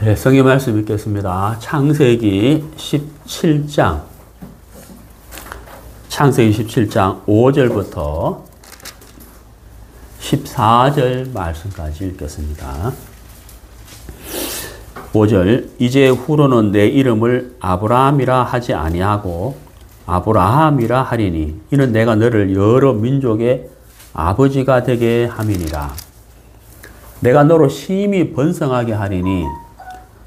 네, 성경 말씀 읽겠습니다. 창세기 17장 5절부터 14절 말씀까지 읽겠습니다. 5절 이제 후로는 내 이름을 아브라함이라 하지 아니하고 아브라함이라 하리니 이는 내가 너를 여러 민족의 아버지가 되게 함이니라. 내가 너로 심히 번성하게 하리니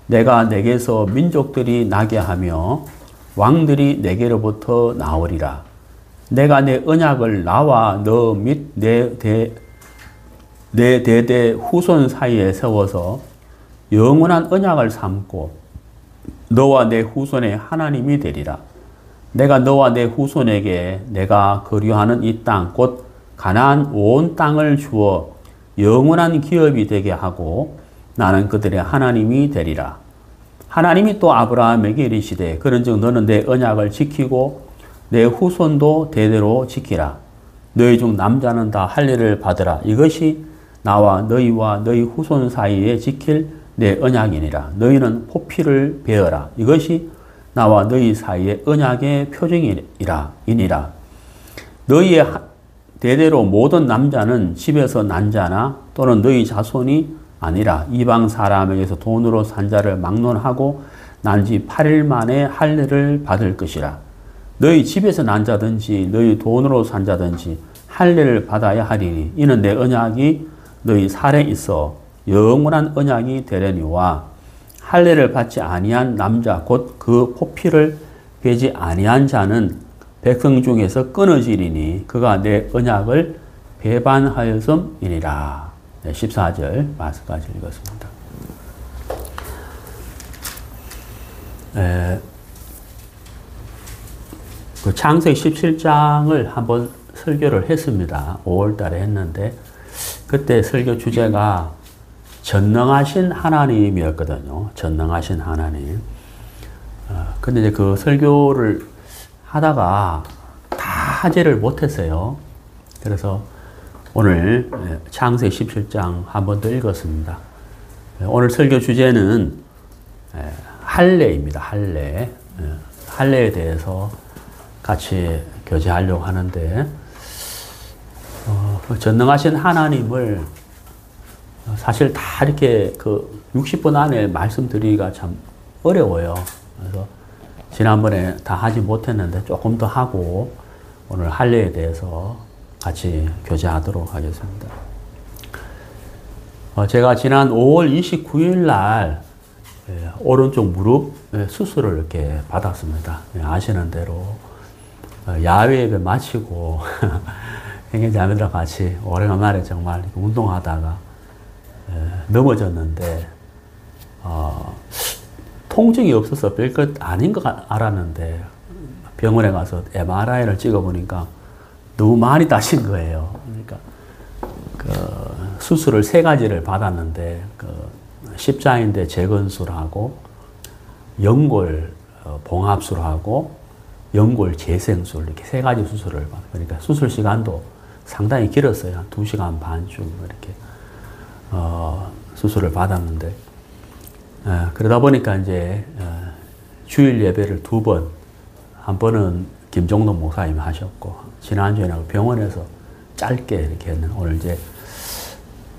내가 내게서 민족들이 나게 하며 왕들이 내게로부터 나오리라. 내가 내 언약을 나와 너 및 내 대대 후손 사이에 세워서 영원한 언약을 삼고 너와 내 후손의 하나님이 되리라. 내가 너와 내 후손에게 내가 거류하는 이 땅 곧 가나안 온 땅을 주어 영원한 기업이 되게 하고 나는 그들의 하나님이 되리라. 하나님이 또 아브라함에게 이르시되 그런즉 너는 내 언약을 지키고 내 후손도 대대로 지키라. 너희 중 남자는 다 할례를 받으라. 이것이 나와 너희와 너희 후손 사이에 지킬 내 언약이니라. 너희는 포피를 베어라. 이것이 나와 너희 사이의 언약의 표징이니라. 너희의 대대로 모든 남자는 집에서 난 자나 또는 너희 자손이 아니라 이방 사람에게서 돈으로 산 자를 막론하고 난 지 8일 만에 할례를 받을 것이라. 너희 집에서 난 자든지 너희 돈으로 산 자든지 할례를 받아야 하리니 이는 내 언약이 너희 살에 있어 영원한 언약이 되려니와 할례를 받지 아니한 남자 곧 그 포피를 베지 아니한 자는 백성 중에서 끊어지리니 그가 내 언약을 배반하였음이니라. 네, 14절 말씀까지 읽었습니다. 그 창세기 17장을 한번 설교를 했습니다. 5월 달에 했는데 그때 설교 주제가 전능하신 하나님이었거든요. 전능하신 하나님. 근데 이제 그 설교를 하다가 다 하지를 못했어요. 그래서 오늘 창세기 17장 한 번 더 읽었습니다. 오늘 설교 주제는 할례입니다. 할례. 할례에 대해서 같이 교제하려고 하는데 전능하신 하나님을 사실 다 이렇게 그 60분 안에 말씀드리기가 참 어려워요. 그래서 지난번에 다 하지 못했는데 조금 더 하고 오늘 할례에 대해서 같이 교제하도록 하겠습니다. 제가 지난 5월 29일 날 오른쪽 무릎 수술을 이렇게 받았습니다. 아시는 대로 야외 예배 마치고 형제자매들과 같이 오래간만에 정말 운동하다가 넘어졌는데 통증이 없어서 별것 아닌 것 알았는데 병원에 가서 MRI를 찍어보니까 너무 많이 다친 거예요. 그러니까 그 수술을 3가지를 받았는데 그 십자인대 재건술하고 연골 봉합술하고 연골 재생술 이렇게 3가지 수술을 받아요. 그러니까 수술 시간도 상당히 길었어요. 한 2시간 반쯤 이렇게 수술을 받았는데 그러다 보니까 이제 주일 예배를 2번, 한 번은 김종동 목사님이 하셨고 지난주에는 병원에서 짧게 이렇게 했는데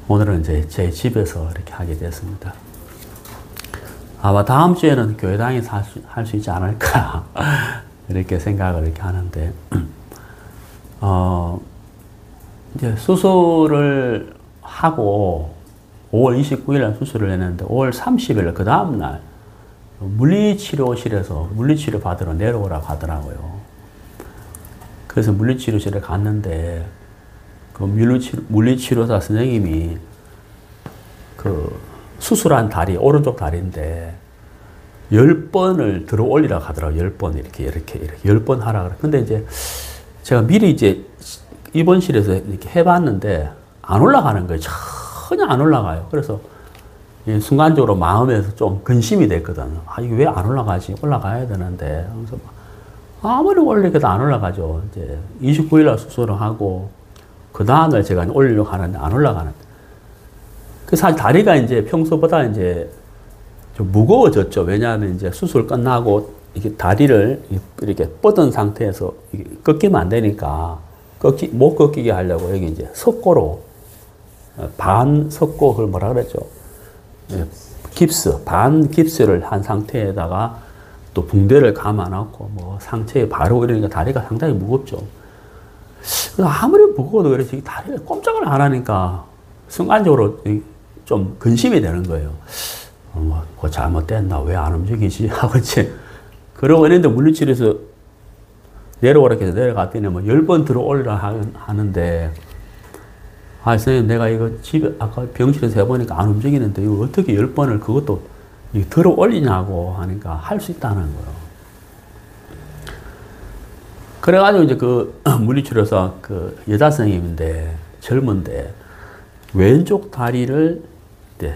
오늘은 이제 제 집에서 이렇게 하게 됐습니다. 아마 다음 주에는 교회당에서 할 수 있지 않을까 이렇게 생각을 이렇게 하는데 이제 수술을 하고 5월 29일에 수술을 했는데 5월 30일 그 다음날 물리치료실에서 물리치료 받으러 내려오라고 하더라고요. 그래서 물리치료실에 갔는데 그 물리치료사 선생님이 그 수술한 다리, 오른쪽 다리인데 10번을 들어 올리라고 하더라고요. 10번 이렇게 10번 하라 그래. 근데 이제 제가 미리 이제 입원실에서 이렇게 해봤는데 안 올라가는 거예요. 전혀 안 올라가요. 그래서 순간적으로 마음에서 좀 근심이 됐거든요. 아, 이게 왜 안 올라가지? 올라가야 되는데. 그래서 아무리 올리게도 안 올라가죠. 이제 29일날 수술을 하고 그 다음날 제가 올리려고 하는데 안 올라가는. 그 사실 다리가 이제 평소보다 이제 좀 무거워졌죠. 왜냐하면 이제 수술 끝나고 이게 다리를 이렇게 뻗은 상태에서 꺾이면 안 되니까 못 꺾이게 하려고 여기 이제 석고로 반 석고 그걸 뭐라 그랬죠? 깁스, 반 깁스를 한 상태에다가 또 붕대를 감아놓고 뭐 상체에 바르고 이러니까 다리가 상당히 무겁죠. 아무리 무거워도 그렇지 다리를 꼼짝을 안 하니까 순간적으로 좀 근심이 되는 거예요. 뭐 잘못됐나? 왜 안 움직이지? 하고 이제 그러고 있는데 물리치료에서 내려오라 해서 내려갔더니 뭐 10번 들어 올리라 하는데 선생님 내가 이거 집에 아까 병실에서 해보니까 안 움직이는데 이거 어떻게 10번을 그것도 들어 올리냐고 하니까 할 수 있다는 거예요. 그래가지고 이제 그 물리치료사 그 여자 선생님인데 젊은데 왼쪽 다리를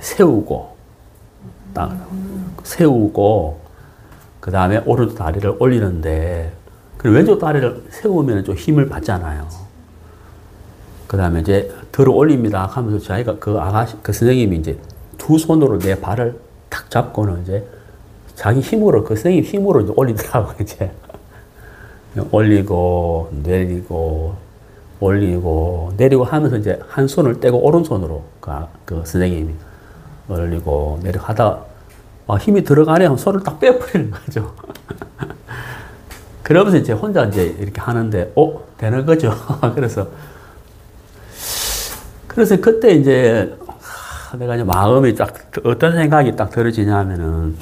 세우고 딱 세우고 그 다음에 오른쪽 다리를 올리는데 그 왼쪽 다리를 세우면 좀 힘을 받잖아요. 그 다음에 이제 들어 올립니다 하면서 자기가 그 선생님이 이제 두 손으로 내 발을 탁 잡고는 이제 자기 힘으로 그 선생님 힘으로 이제 올리더라고요. 이제 올리고 내리고 올리고 내리고 하면서 이제 한 손을 떼고 오른손으로 그 선생님이 올리고 내리고 하다가 힘이 들어가네 하면 손을 딱 빼버리는 거죠. 그러면서 이제 혼자 이제 이렇게 하는데 되는 거죠. 그래서 그때 이제 내가 이제 마음이 딱 어떤 생각이 딱 들어지냐면은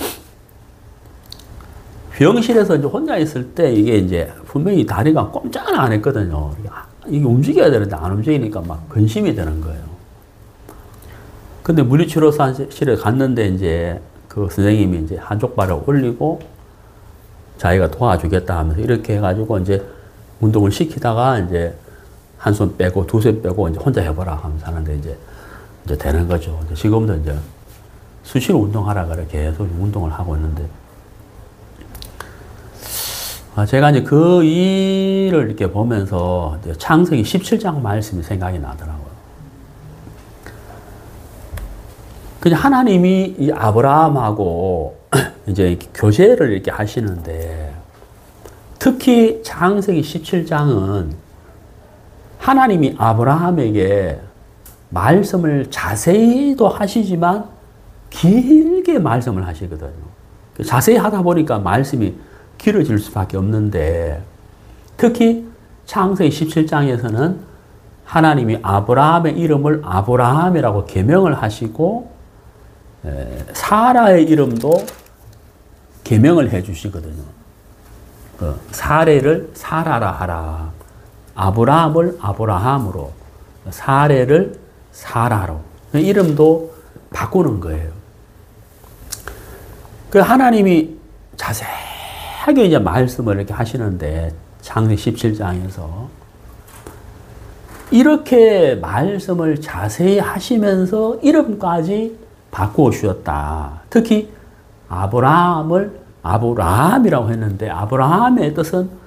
병실에서 이제 혼자 있을 때 이게 이제 분명히 다리가 꼼짝을 안 했거든요. 이게 움직여야 되는데 안 움직이니까 막 근심이 되는 거예요. 근데 물리치료실에 갔는데 이제 그 선생님이 이제 한쪽 발을 올리고 자기가 도와주겠다 하면서 이렇게 해가지고 이제 운동을 시키다가 이제 한 손 빼고 두 손 빼고 이제 혼자 해보라 하면서 하는데 이제 되는 거죠. 지금도 이제 수시로 운동하라 그래 계속 운동을 하고 있는데 제가 이제 그 일을 이렇게 보면서 창세기 17장 말씀이 생각이 나더라고요. 그냥 하나님이 이 아브라함하고 이제 교제를 이렇게 하시는데 특히 창세기 17장은 하나님이 아브라함에게 말씀을 자세히도 하시지만 길게 말씀을 하시거든요. 자세히 하다 보니까 말씀이 길어질 수밖에 없는데 특히 창세기 17장에서는 하나님이 아브라함의 이름을 아브라함이라고 계명을 하시고 사라의 이름도 계명을 해 주시거든요. 사레를 사라라 하라. 아브라함을 아브라함으로, 사레를 사라로. 이름도 바꾸는 거예요. 그 하나님이 자세하게 이제 말씀을 이렇게 하시는데 창세기 17장에서 이렇게 말씀을 자세히 하시면서 이름까지 바꾸어 주셨다. 특히 아브라함을 아브라함이라고 했는데 아브라함의 뜻은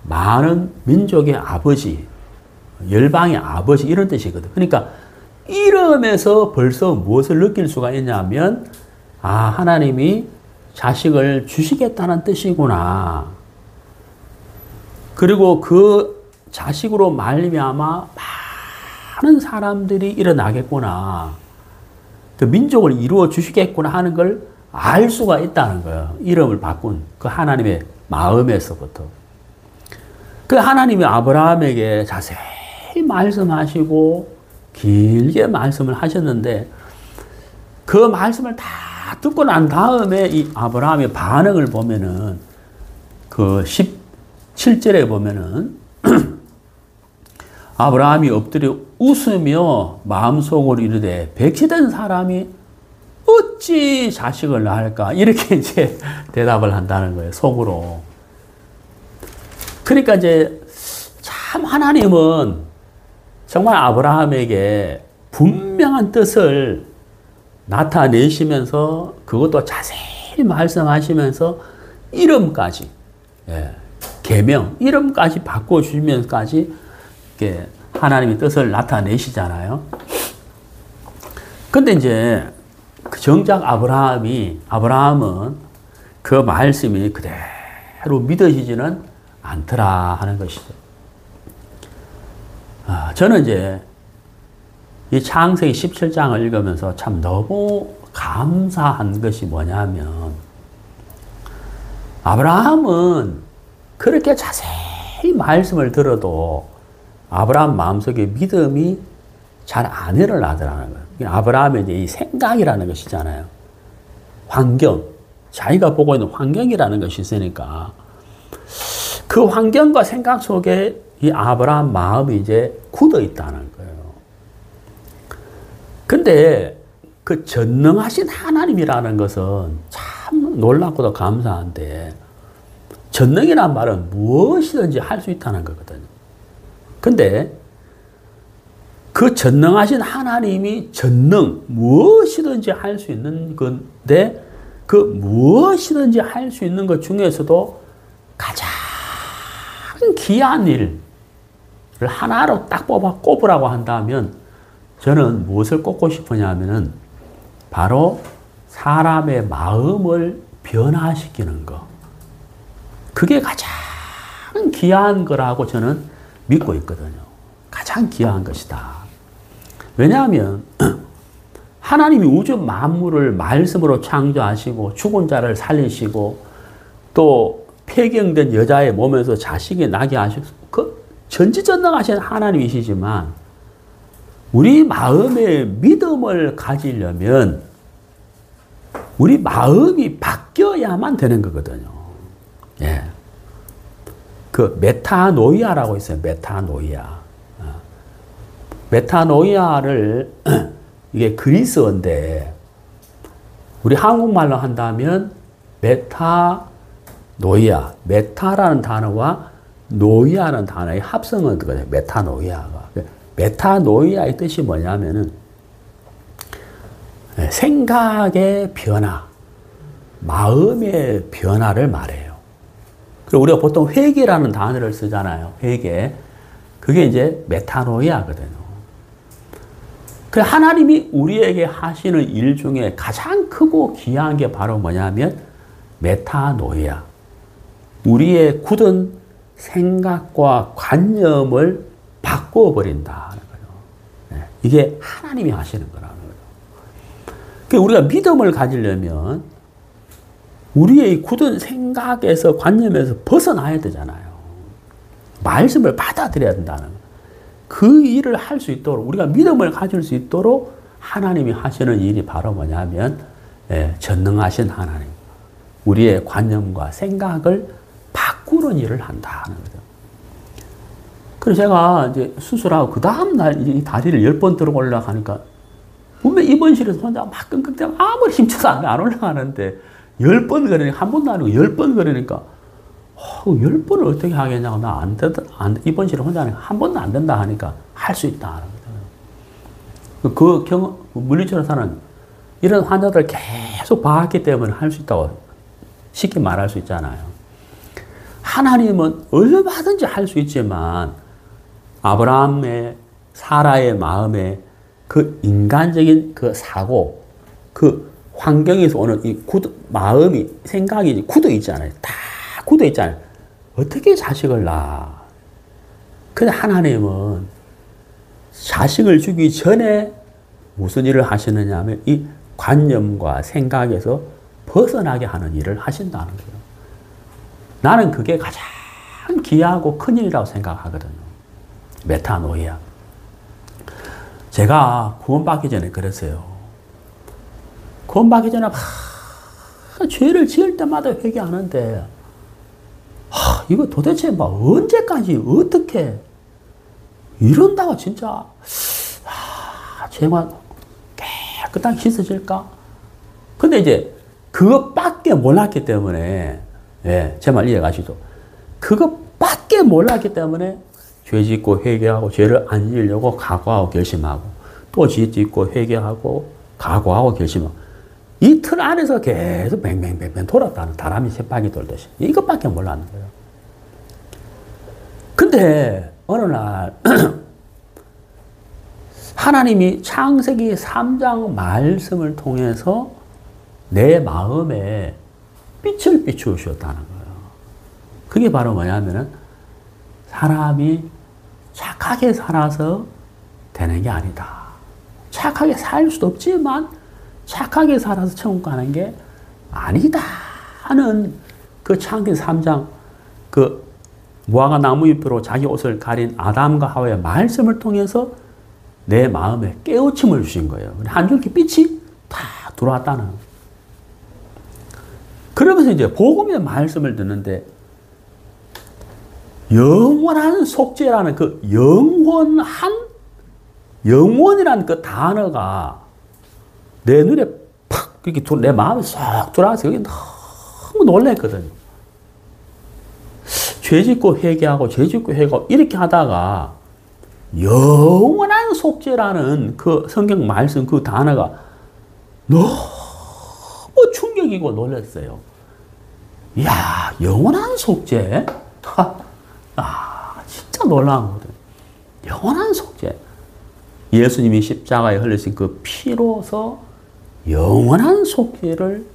많은 민족의 아버지, 열방의 아버지 이런 뜻이거든. 그러니까 이름에서 벌써 무엇을 느낄 수가 있냐면 하나님이 자식을 주시겠다는 뜻이구나. 그리고 그 자식으로 말미암아 많은 사람들이 일어나겠구나. 그 민족을 이루어 주시겠구나 하는 걸 알 수가 있다는 거예요. 이름을 바꾼 그 하나님의 마음에서부터. 그 하나님이 아브라함에게 자세히 말씀하시고 길게 말씀을 하셨는데 그 말씀을 다 듣고 난 다음에 이 아브라함의 반응을 보면은 그 17절에 보면은 아브라함이 엎드려 웃으며 마음속으로 이르되 백시된 사람이 어찌 자식을 낳을까? 이렇게 이제 대답을 한다는 거예요. 속으로. 그러니까 이제 참 하나님은 정말 아브라함에게 분명한 뜻을 나타내시면서 그것도 자세히 말씀하시면서 이름까지, 계명, 이름까지 바꿔주시면서까지 이렇게 하나님의 뜻을 나타내시잖아요. 근데 이제 정작 아브라함은 그 말씀이 그대로 믿어지지는 않더라 하는 것이죠. 저는 이제 이 창세기 17장을 읽으면서 참 너무 감사한 것이 뭐냐면, 아브라함은 그렇게 자세히 말씀을 들어도 아브라함 마음속에 믿음이 잘 안 일어나더라는 거예요. 아브라함의 이제 이 생각이라는 것이잖아요. 환경. 자기가 보고 있는 환경이라는 것이 있으니까 그 환경과 생각 속에 이 아브라함 마음이 이제 굳어 있다는 거예요. 근데 그 전능하신 하나님이라는 것은 참 놀랍고도 감사한데, 전능이란 말은 무엇이든지 할 수 있다는 거거든요. 근데 그 전능하신 하나님이 무엇이든지 할 수 있는 건데, 그 무엇이든지 할 수 있는 것 중에서도 가장 귀한 일을 하나로 딱 꼽으라고 한다면, 저는 무엇을 꼽고 싶으냐면은 바로 사람의 마음을 변화시키는 것. 그게 가장 귀한 거라고 저는 믿고 있거든요. 가장 귀한 것이다. 왜냐하면 하나님이 우주 만물을 말씀으로 창조하시고 죽은 자를 살리시고 또 폐경된 여자의 몸에서 자식이 나게 하시고 그 전지전능하신 하나님이시지만, 우리 마음에 믿음을 가지려면 우리 마음이 바뀌어야만 되는 거거든요. 예. 그 메타노이아라고 있어요. 메타노이아. 메타노이아를 이게 그리스어인데 우리 한국말로 한다면 메타노이아. 메타라는 단어와 노이아라는 단어의 합성은 그거예요. 메타노이아가. 메타노이아의 뜻이 뭐냐면은 생각의 변화, 마음의 변화를 말해요. 그리고 우리가 보통 회개라는 단어를 쓰잖아요. 회개. 그게 이제 메타노이아거든요. 그 하나님이 우리에게 하시는 일 중에 가장 크고 귀한 게 바로 뭐냐면 메타노이아. 우리의 굳은 생각과 관념을 바꿔버린다는 거예요. 이게 하나님이 하시는 거라는 거예요. 그러니까 우리가 믿음을 가지려면 우리의 굳은 생각에서, 관념에서 벗어나야 되잖아요. 말씀을 받아들여야 된다는 거예요. 그 일을 할 수 있도록, 우리가 믿음을 가질 수 있도록 하나님이 하시는 일이 바로 뭐냐면 전능하신 하나님. 우리의 관념과 생각을 바꾸는 일을 한다는 거죠. 그래서 제가 이제 수술하고 그 다음날 이 다리를 10번 들어 올라가니까 분명 입원실에서 혼자 막 끙끙대고 아무리 힘줘도 안 올라가는데 10번 그러니까, 한 번도 아니고 10번 그러니까 10번을 어떻게 하겠냐고, 나 입원실에 혼자 하니까 한 번도 안 된다 하니까 할 수 있다. 그 물리치료사는 이런 환자들 계속 봐왔기 때문에 할 수 있다고 쉽게 말할 수 있잖아요. 하나님은 얼마든지 할 수 있지만 아브라함의, 사라의 마음에 그 인간적인 그 사고, 그 환경에서 오는 이 마음이, 생각이 굳어 있잖아요. 다 굳어 있잖아요. 어떻게 자식을 낳아? 근데 하나님은 자식을 주기 전에 무슨 일을 하시느냐 하면 이 관념과 생각에서 벗어나게 하는 일을 하신다는 거예요. 나는 그게 가장 귀하고 큰 일이라고 생각하거든요. 메타노이아. 제가 구원받기 전에 그랬어요. 구원받기 전에 죄를 지을 때마다 회개하는데 이거 도대체 언제까지 어떻게 이런다고 진짜 죄만 깨끗하게 씻어질까? 근데 이제 그것밖에 몰랐기 때문에, 제 말 이해가시죠? 그것밖에 몰랐기 때문에 죄 짓고 회개하고, 죄를 안 지으려고 각오하고 결심하고, 또 죄 짓고 회개하고 각오하고 결심하고, 이 틀 안에서 계속 뱅뱅뱅뱅 돌았다는, 다람이 새파기 돌듯이. 이것밖에 몰랐는 거예요. 근데 어느 날 하나님이 창세기 3장 말씀을 통해서 내 마음에 빛을 비추셨다는 거예요. 그게 바로 뭐냐면은 사람이 착하게 살아서 되는 게 아니다. 착하게 살 수도 없지만 착하게 살아서 천국 가는 게 아니다 하는 그 창세기 3장 그 무화과 나무 잎으로 자기 옷을 가린 아담과 하와의 말씀을 통해서 내 마음에 깨우침을 주신 거예요. 한 줄기 빛이 다 들어왔다는. 그러면서 이제 복음의 말씀을 듣는데 영원한 속죄라는 그 영원이라는 그 단어가 내 눈에 팍 이렇게 내 마음에 쏙 들어와서 여기 너무 놀랐거든요. 죄짓고 회개하고 죄짓고 회개하고 이렇게 하다가 영원한 속죄라는 그 성경 말씀 그 단어가 너무 충격이고 놀랐어요. 이야, 영원한 속죄? 진짜 놀라운 거거든요. 영원한 속죄. 예수님이 십자가에 흘리신 그 피로서 영원한 속죄를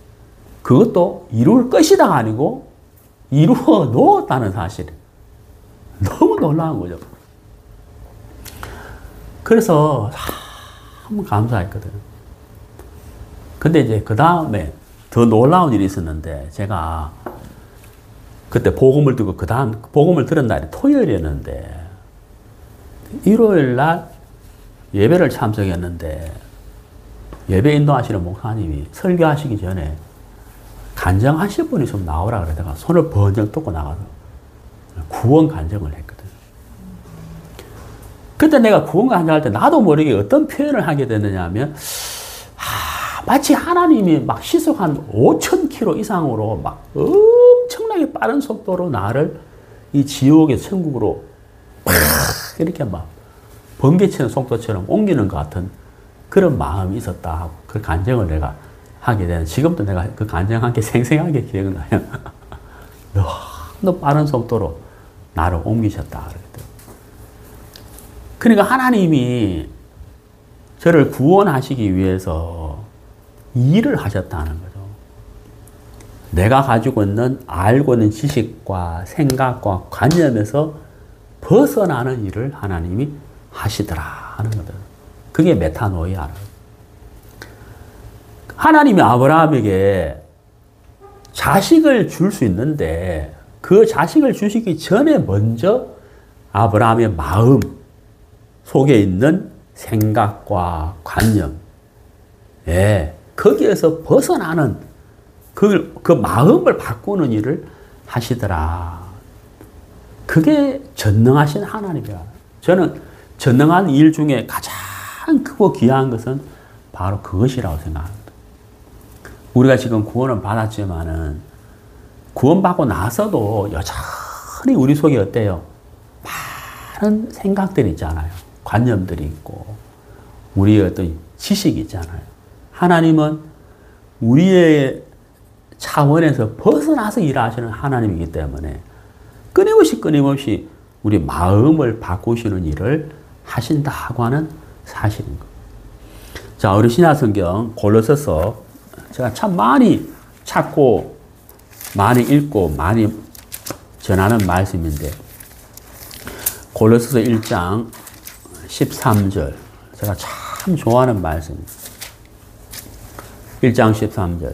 그것도 이룰 것이다 아니고 이루어 놓았다는 사실. 너무 놀라운 거죠. 그래서 참 감사했거든요. 근데 이제 그 다음에 더 놀라운 일이 있었는데 제가 그때 복음을 듣고 그 다음 복음을 들은 날이 토요일이었는데 일요일 날 예배를 참석했는데 예배 인도하시는 목사님이 설교하시기 전에 간증하실 분이 좀 나오라 그러다가 손을 번쩍 뜯고 나가서 구원 간증을 했거든. 그때 내가 구원 간증할 때 나도 모르게 어떤 표현을 하게 됐느냐 하면 마치 하나님이 막 시속 한 5,000km 이상으로 막 엄청나게 빠른 속도로 나를 이 지옥의 천국으로 팍 이렇게 막 번개치는 속도처럼 옮기는 것 같은 그런 마음이 있었다 하고 그 간증을 내가 하게 되는 지금도 내가 그 간증한 게 생생하게 기억나요. 너무 빠른 속도로 나를 옮기셨다 그랬더니. 그러니까 하나님이 저를 구원하시기 위해서 일을 하셨다는 거죠. 내가 가지고 있는 알고 있는 지식과 생각과 관념에서 벗어나는 일을 하나님이 하시더라 하는 거죠. 그게 메타노이아라는 거죠. 하나님이 아브라함에게 자식을 줄 수 있는데 그 자식을 주시기 전에 먼저 아브라함의 마음 속에 있는 생각과 관념, 거기에서 벗어나는 그 마음을 바꾸는 일을 하시더라. 그게 전능하신 하나님이라. 저는 전능한 일 중에 가장 크고 귀한 것은 바로 그것이라고 생각합니다. 우리가 지금 구원을 받았지만은 구원받고 나서도 여전히 우리 속에 어때요? 많은 생각들이 있잖아요. 관념들이 있고 우리의 어떤 지식이 있잖아요. 하나님은 우리의 차원에서 벗어나서 일하시는 하나님이기 때문에 끊임없이 우리 마음을 바꾸시는 일을 하신다고 하는 사실인 거예요. 자, 우리 신약성경 골로새서 제가 참 많이 찾고 많이 읽고 많이 전하는 말씀인데 골로새서 1장 13절 제가 참 좋아하는 말씀입니다. 1장 13절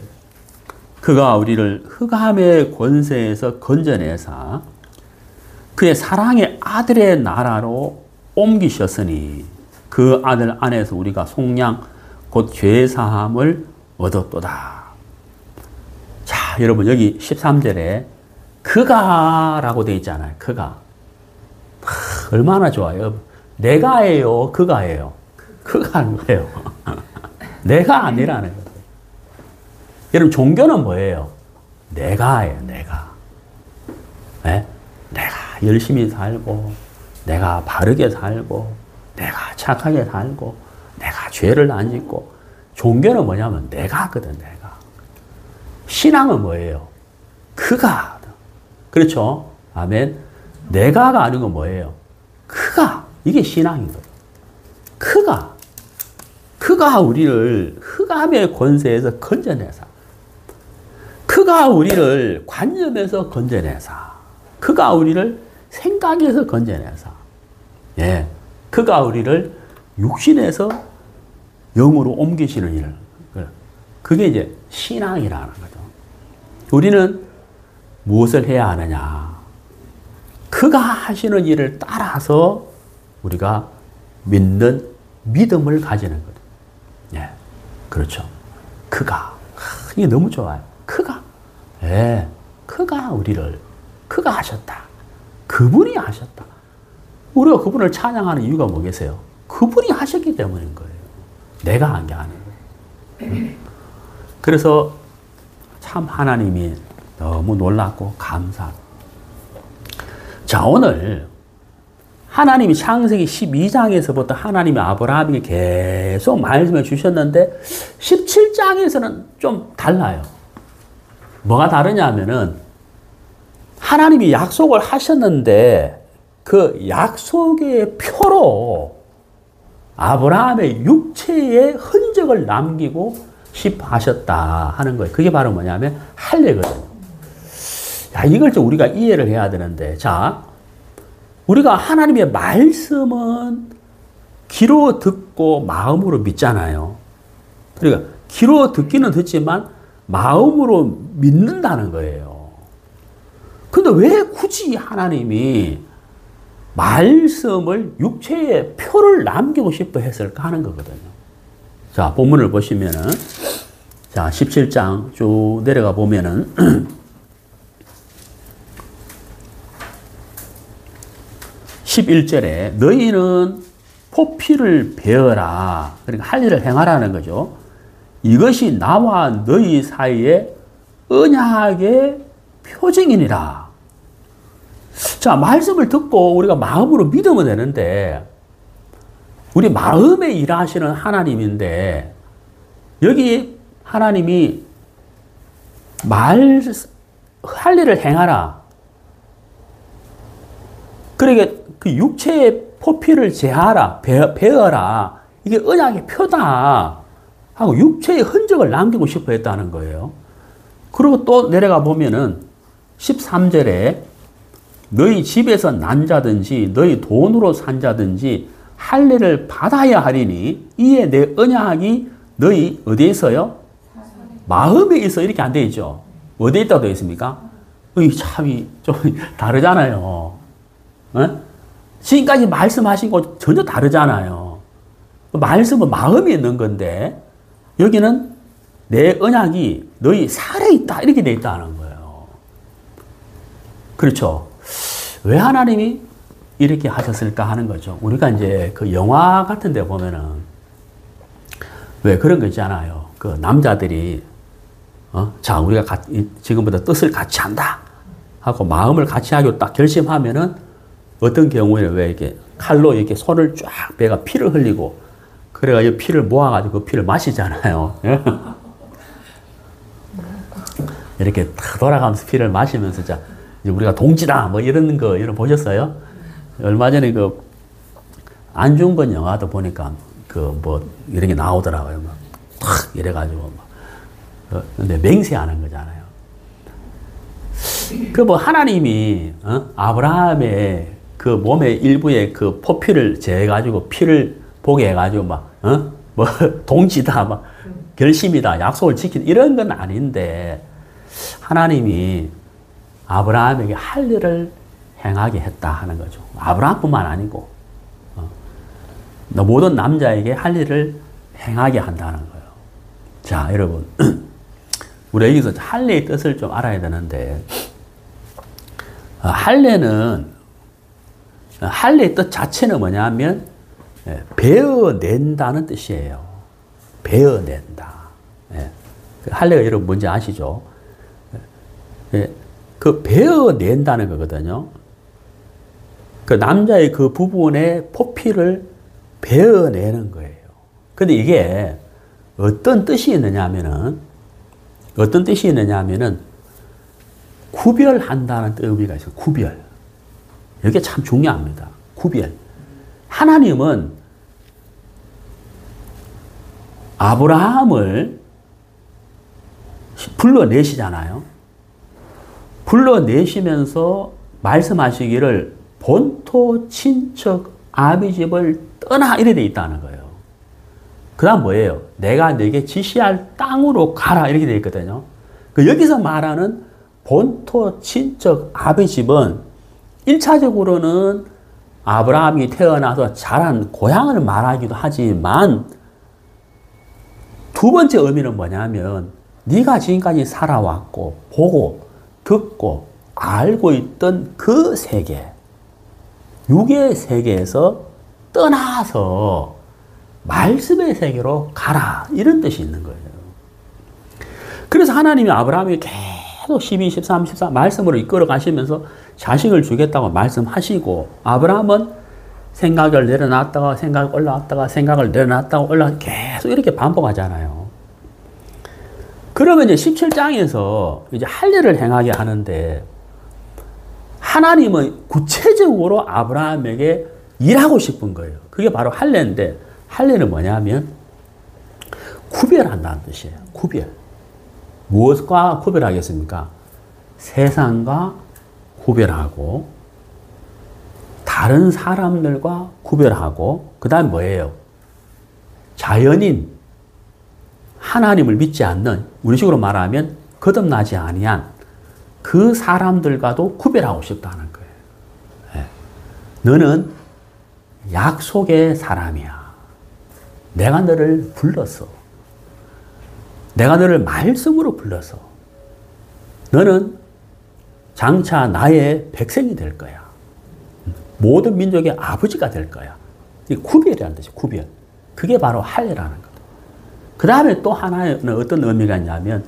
그가 우리를 흑암의 권세에서 건져내사 그의 사랑의 아들의 나라로 옮기셨으니 그 아들 안에서 우리가 속량 곧 죄사함을 얻었도다. 자, 여러분 여기 13절에 그가 라고 되어 있잖아요. 그가. 얼마나 좋아요. 내가예요. 그가예요. 그가 뭐예요? 내가 아니라는 거예요. 여러분 종교는 뭐예요? 내가예요. 내가. 네? 내가 열심히 살고 내가 바르게 살고 내가 착하게 살고 내가 죄를 안 짓고 종교는 뭐냐면 내가거든. 내가. 신앙은 뭐예요? 그가. 그렇죠? 아멘. 내가가 아닌 건 뭐예요? 그가. 이게 신앙인 거예요. 그가. 그가 우리를 흑암의 권세에서 건져내사. 그가 우리를 관념에서 건져내사. 그가 우리를 생각에서 건져내사. 예. 그가 우리를 육신에서 영으로 옮기시는 일. 그게 이제 신앙이라는 거죠. 우리는 무엇을 해야 하느냐. 그가 하시는 일을 따라서 우리가 믿는 믿음을 가지는 거죠. 예. 그렇죠. 그가. 이게 너무 좋아요. 그가. 예. 그가 우리를. 그가 하셨다. 그분이 하셨다. 우리가 그분을 찬양하는 이유가 뭐겠어요? 그분이 하셨기 때문인 거예요. 내가 한 게 아니에요. 그래서 참 하나님이 너무 놀랍고 감사합니다. 자, 오늘 하나님이 창세기 12장에서부터 하나님이 아브라함에게 계속 말씀해 주셨는데 17장에서는 좀 달라요. 뭐가 다르냐 하면은 하나님이 약속을 하셨는데 그 약속의 표로 아브라함의 육체의 흔적을 남기고 싶어 하셨다 하는 거예요. 그게 바로 뭐냐면 할례거든요. 야, 이걸 좀 우리가 이해를 해야 되는데, 자, 우리가 하나님의 말씀은 귀로 듣고 마음으로 믿잖아요. 그러니까 귀로 듣기는 듣지만 마음으로 믿는다는 거예요. 근데 왜 굳이 하나님이 말씀을 육체의 표를 남기고 싶어 했을까 하는 거거든요. 자, 본문을 보시면은, 자, 17장 쭉 내려가 보면은, 11절에 너희는 포피를 베어라. 그러니까 할 일을 행하라는 거죠. 이것이 나와 너희 사이에 언약의 표징이니라. 자, 말씀을 듣고 우리가 마음으로 믿으면 되는데, 우리 마음에 일하시는 하나님인데, 여기 하나님이 할 일을 행하라. 그러니까 그 육체의 포피를 제하라, 베어라. 이게 언약의 표다. 하고 육체의 흔적을 남기고 싶어 했다는 거예요. 그리고 또 내려가 보면은 13절에 너희 집에서 난 자든지 너희 돈으로 산 자든지 할례를 받아야 하리니 이에 내 언약이 너희 어디에 있어요? 마음에 있어. 이렇게 안 돼 있죠. 어디에 있다고 되어 있습니까? 이 참이 좀 다르잖아요. 어? 지금까지 말씀하신 거 전혀 다르잖아요. 말씀은 마음에 있는 건데 여기는 내 언약이 너희 살에 있다. 이렇게 돼 있다는 거예요. 그렇죠. 왜 하나님이 이렇게 하셨을까 하는 거죠. 우리가 이제 그 영화 같은 데 보면은 왜 그런 거 있잖아요. 그 남자들이 자, 우리가 지금부터 뜻을 같이 한다 하고 마음을 같이 하기로 딱 결심하면은 어떤 경우에는 왜 이렇게 칼로 이렇게 손을 쫙 베가 피를 흘리고 그래가지고 피를 모아가지고 그 피를 마시잖아요. 이렇게 탁 돌아가면서 피를 마시면서 자, 이제 우리가 동지다 뭐 이런 거 이런 보셨어요? 얼마 전에 그 안중근 영화도 보니까 그 뭐 이런 게 나오더라고요. 막 탁 이래가지고 막 근데 맹세하는 거잖아요. 그 뭐 하나님이 아브라함의 그 몸의 일부에 그 포피를 재가지고 피를 보게 해가지고 막 뭐 동지다 막 결심이다 약속을 지킨 이런 건 아닌데 하나님이 아브라함에게 할 일을 행하게 했다 하는 거죠. 아브라함뿐만 아니고 모든 남자에게 할 일을 행하게 한다는 거예요. 자, 여러분 우리 여기서 할례의 뜻을 좀 알아야 되는데 할례의 뜻 자체는 뭐냐면 베어낸다는 뜻이에요. 베어낸다. 할례가 여러분 뭔지 아시죠? 그 베어낸다는 거거든요. 그 남자의 그 부분의 포피를 베어내는 거예요. 근데 이게 어떤 뜻이 있느냐 하면은 구별한다는 의미가 있어요. 구별. 이게 참 중요합니다. 구별. 하나님은 아브라함을 불러내시잖아요. 불러내시면서 말씀하시기를 본토 친척 아비 집을 떠나 이래 돼 있다는 거예요. 그 다음 뭐예요? 내가 네게 지시할 땅으로 가라 이렇게 돼 있거든요. 여기서 말하는 본토 친척 아비 집은 1차적으로는 아브라함이 태어나서 자란 고향을 말하기도 하지만 두 번째 의미는 뭐냐면 네가 지금까지 살아왔고 보고 듣고 알고 있던 그 세계, 육의 세계에서 떠나서 말씀의 세계로 가라 이런 뜻이 있는 거예요. 그래서 하나님이 아브라함에게 계속 12, 13, 14 말씀으로 이끌어 가시면서 자식을 주겠다고 말씀하시고 아브라함은 생각을 내려놨다가 생각을 올라왔다가 생각을 내려놨다가 올라왔다가 계속 이렇게 반복하잖아요. 그러면 이제 17장에서 이제 할례를 행하게 하는데 하나님은 구체적으로 아브라함에게 일하고 싶은 거예요. 그게 바로 할례인데 할례는 뭐냐면 구별한다는 뜻이에요. 구별. 무엇과 구별하겠습니까? 세상과 구별하고 다른 사람들과 구별하고 그 다음 뭐예요? 자연인 하나님을 믿지 않는 우리식으로 말하면 거듭나지 아니한 그 사람들과도 구별하고 싶다는 거예요. 네. 너는 약속의 사람이야. 내가 너를 불렀어. 내가 너를 말씀으로 불러서 너는 장차 나의 백성이 될 거야. 모든 민족의 아버지가 될 거야. 구별이라는 뜻이에요. 구별. 그게 바로 할례라는 거다. 그 다음에 또 하나는 어떤 의미가 있냐면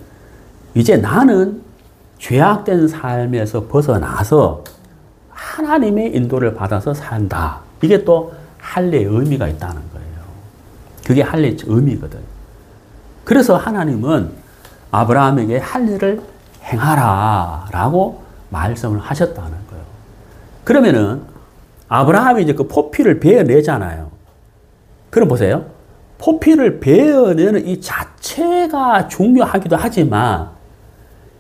이제 나는 죄악된 삶에서 벗어나서 하나님의 인도를 받아서 산다. 이게 또 할례의 의미가 있다는 거예요. 그게 할례의 의미거든. 그래서 하나님은 아브라함에게 할례를 행하라 라고 말씀을 하셨다는 거예요. 그러면은 아브라함이 이제 그 포피를 베어내잖아요. 그럼 보세요. 포피를 베어내는 이 자체가 중요하기도 하지만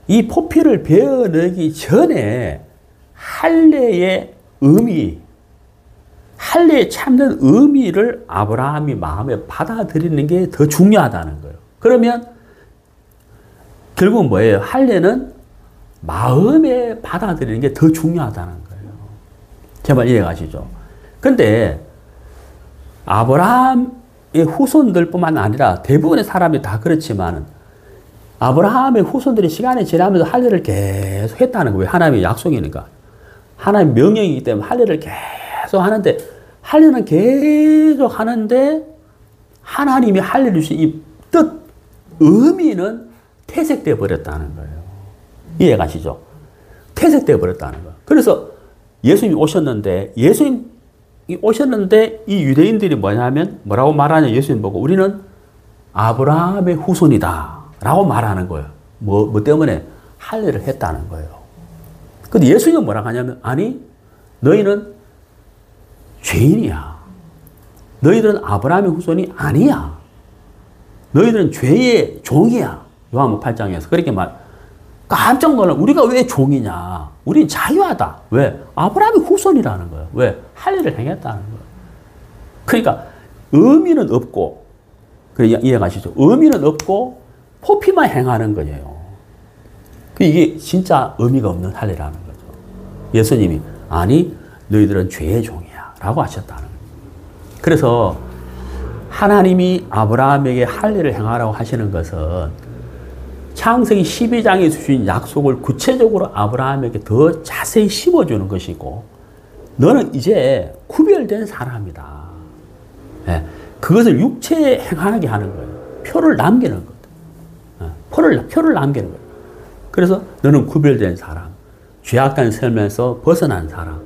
이 포피를 베어내기 전에 할례의 의미, 할례에 참는 의미를 아브라함이 마음에 받아들이는 게 더 중요하다는 거예요. 그러면 결국은 뭐예요? 할례는 마음에 받아들이는 게 더 중요하다는 거예요. 제발 이해가시죠? 근데 아브라함의 후손들뿐만 아니라 대부분의 사람이 다 그렇지만 아브라함의 후손들이 시간이 지나면서 할례를 계속 했다는 거예요. 하나님의 약속이니까. 하나님의 명령이기 때문에 할례를 계속 하는데 할례는 계속 하는데 하나님이 할례를 주신 이 뜻, 의미는 퇴색되어 버렸다는 거예요. 이해가시죠? 퇴색되어 버렸다는 거예요. 그래서 예수님이 오셨는데 이 유대인들이 뭐냐면 뭐라고 말하냐 예수님 보고 우리는 아브라함의 후손이다 라고 말하는 거예요. 뭐 때문에? 할례를 했다는 거예요. 근데 예수님은 뭐라고 하냐면 아니 너희는 죄인이야. 너희들은 아브라함의 후손이 아니야. 너희들은 죄의 종이야. 요한복음 8장에서 그렇게 깜짝 놀라. 우리가 왜 종이냐? 우린 자유하다. 왜? 아브라함의 후손이라는 거예요. 왜? 할례를 행했다는 거예요. 그러니까 의미는 없고, 이해가시죠? 의미는 없고 포피만 행하는 거예요. 이게 진짜 의미가 없는 할례라는 거죠. 예수님이 아니 너희들은 죄의 종이야 라고 하셨다는 거예요. 그래서 하나님이 아브라함에게 할례를 행하라고 하시는 것은 창세기 12장에 주신 약속을 구체적으로 아브라함에게 더 자세히 심어주는 것이고 너는 이제 구별된 사람이다. 네. 그것을 육체에 행하게 하는 거예요. 표를 남기는 것. 표를 남기는 거예요. 그래서 너는 구별된 사람, 죄악된 삶에서 벗어난 사람,